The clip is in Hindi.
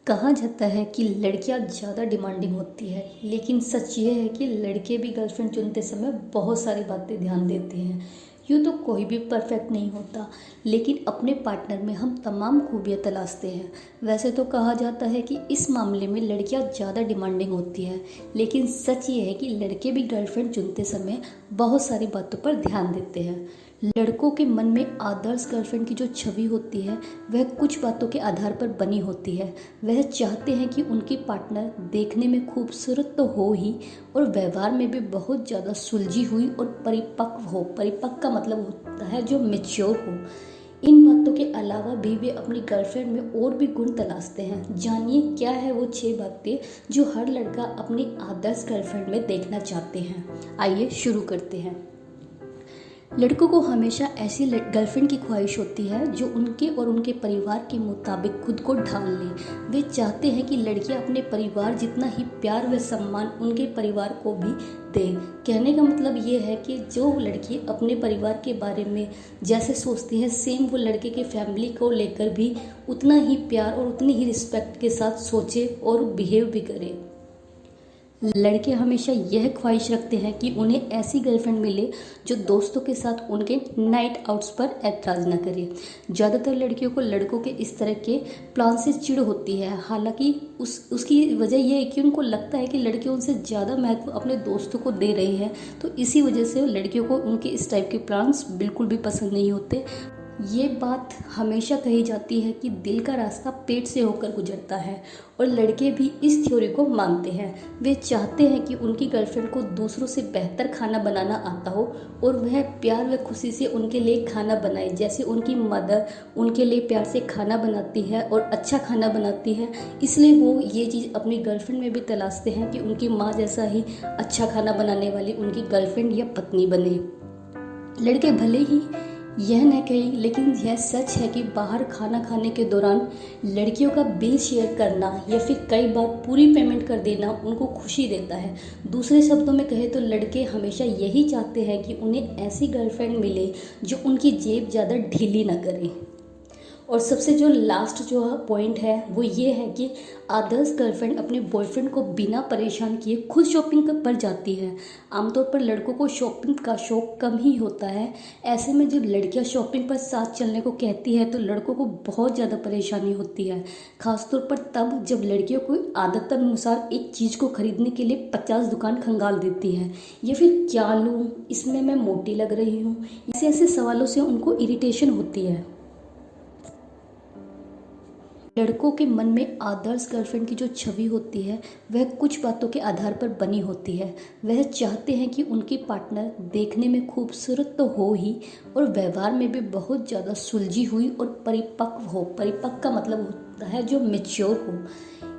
कहा जाता है कि लड़कियां ज़्यादा डिमांडिंग होती है, लेकिन सच ये है कि लड़के भी गर्लफ्रेंड चुनते समय बहुत सारी बातें ध्यान देते हैं। यूँ तो कोई भी परफेक्ट नहीं होता, लेकिन अपने पार्टनर में हम तमाम खूबियाँ तलाशते हैं। वैसे तो कहा जाता है कि इस मामले में लड़कियां ज़्यादा डिमांडिंग होती है, लेकिन सच ये है कि लड़के भी गर्लफ्रेंड चुनते समय बहुत सारी बातों पर ध्यान देते हैं। लड़कों के मन में आदर्श गर्लफ्रेंड की जो छवि होती है, वह कुछ बातों के आधार पर बनी होती है। वह चाहते हैं कि उनकी पार्टनर देखने में खूबसूरत तो हो ही, और व्यवहार में भी बहुत ज़्यादा सुलझी हुई और परिपक्व हो। परिपक्व का मतलब होता है जो मैच्योर हो। इन बातों के अलावा भी वे अपनी गर्लफ्रेंड में और भी गुण तलाशते हैं। जानिए क्या है वो 6 बातें जो हर लड़का अपनी आदर्श गर्लफ्रेंड में देखना चाहते हैं। आइए शुरू करते हैं। लड़कों को हमेशा ऐसी गर्लफ्रेंड की ख्वाहिश होती है जो उनके और उनके परिवार के मुताबिक खुद को ढाल ले। वे चाहते हैं कि लड़कियां अपने परिवार जितना ही प्यार व सम्मान उनके परिवार को भी दे। कहने का मतलब ये है कि जो लड़की अपने परिवार के बारे में जैसे सोचती है, सेम वो लड़के के फैमिली को लेकर भी उतना ही प्यार और उतनी ही रिस्पेक्ट के साथ सोचे और बिहेव भी करे। लड़के हमेशा यह ख्वाहिश रखते हैं कि उन्हें ऐसी गर्लफ्रेंड मिले जो दोस्तों के साथ उनके नाइट आउट्स पर ऐतराज़ न करे। ज़्यादातर लड़कियों को लड़कों के इस तरह के प्लान से चिढ़ होती है। हालांकि उसकी वजह यह है कि उनको लगता है कि लड़के उनसे ज़्यादा महत्व अपने दोस्तों को दे रही हैं, तो इसी वजह से लड़कियों को उनके इस टाइप के प्लान्स बिल्कुल भी पसंद नहीं होते। ये बात हमेशा कही जाती है कि दिल का रास्ता पेट से होकर गुजरता है, और लड़के भी इस थ्योरी को मानते हैं। वे चाहते हैं कि उनकी गर्लफ्रेंड को दूसरों से बेहतर खाना बनाना आता हो, और वह प्यार व खुशी से उनके लिए खाना बनाए, जैसे उनकी मदर उनके लिए प्यार से खाना बनाती है और अच्छा खाना बनाती है। इसलिए वो ये चीज़ अपनी गर्लफ्रेंड में भी तलाशते हैं कि उनकी माँ जैसा ही अच्छा खाना बनाने वाली उनकी गर्लफ्रेंड या पत्नी बने। लड़के भले ही यह न कहें, लेकिन यह सच है कि बाहर खाना खाने के दौरान लड़कियों का बिल शेयर करना या फिर कई बार पूरी पेमेंट कर देना उनको खुशी देता है। दूसरे शब्दों में कहें तो लड़के हमेशा यही चाहते हैं कि उन्हें ऐसी गर्लफ्रेंड मिले जो उनकी जेब ज़्यादा ढीली ना करे। और सबसे जो लास्ट जो पॉइंट है वो ये है कि आदर्श गर्लफ्रेंड अपने बॉयफ्रेंड को बिना परेशान किए खुद शॉपिंग पर जाती है। आमतौर पर लड़कों को शॉपिंग का शौक कम ही होता है। ऐसे में जब लड़कियां शॉपिंग पर साथ चलने को कहती है तो लड़कों को बहुत ज़्यादा परेशानी होती है, खासतौर पर तब जब लड़कियों को आदत अनुसार एक चीज़ को खरीदने के लिए 50 दुकान खंगाल देती है, या फिर क्या लूँ, इसमें मैं मोटी लग रही हूँ, ऐसे ऐसे सवालों से उनको इरिटेशन होती है। लड़कों के मन में आदर्श गर्लफ्रेंड की जो छवि होती है, वह कुछ बातों के आधार पर बनी होती है। वह चाहते हैं कि उनकी पार्टनर देखने में खूबसूरत तो हो ही, और व्यवहार में भी बहुत ज़्यादा सुलझी हुई और परिपक्व हो। परिपक्व का मतलब होता है जो मैच्योर हो।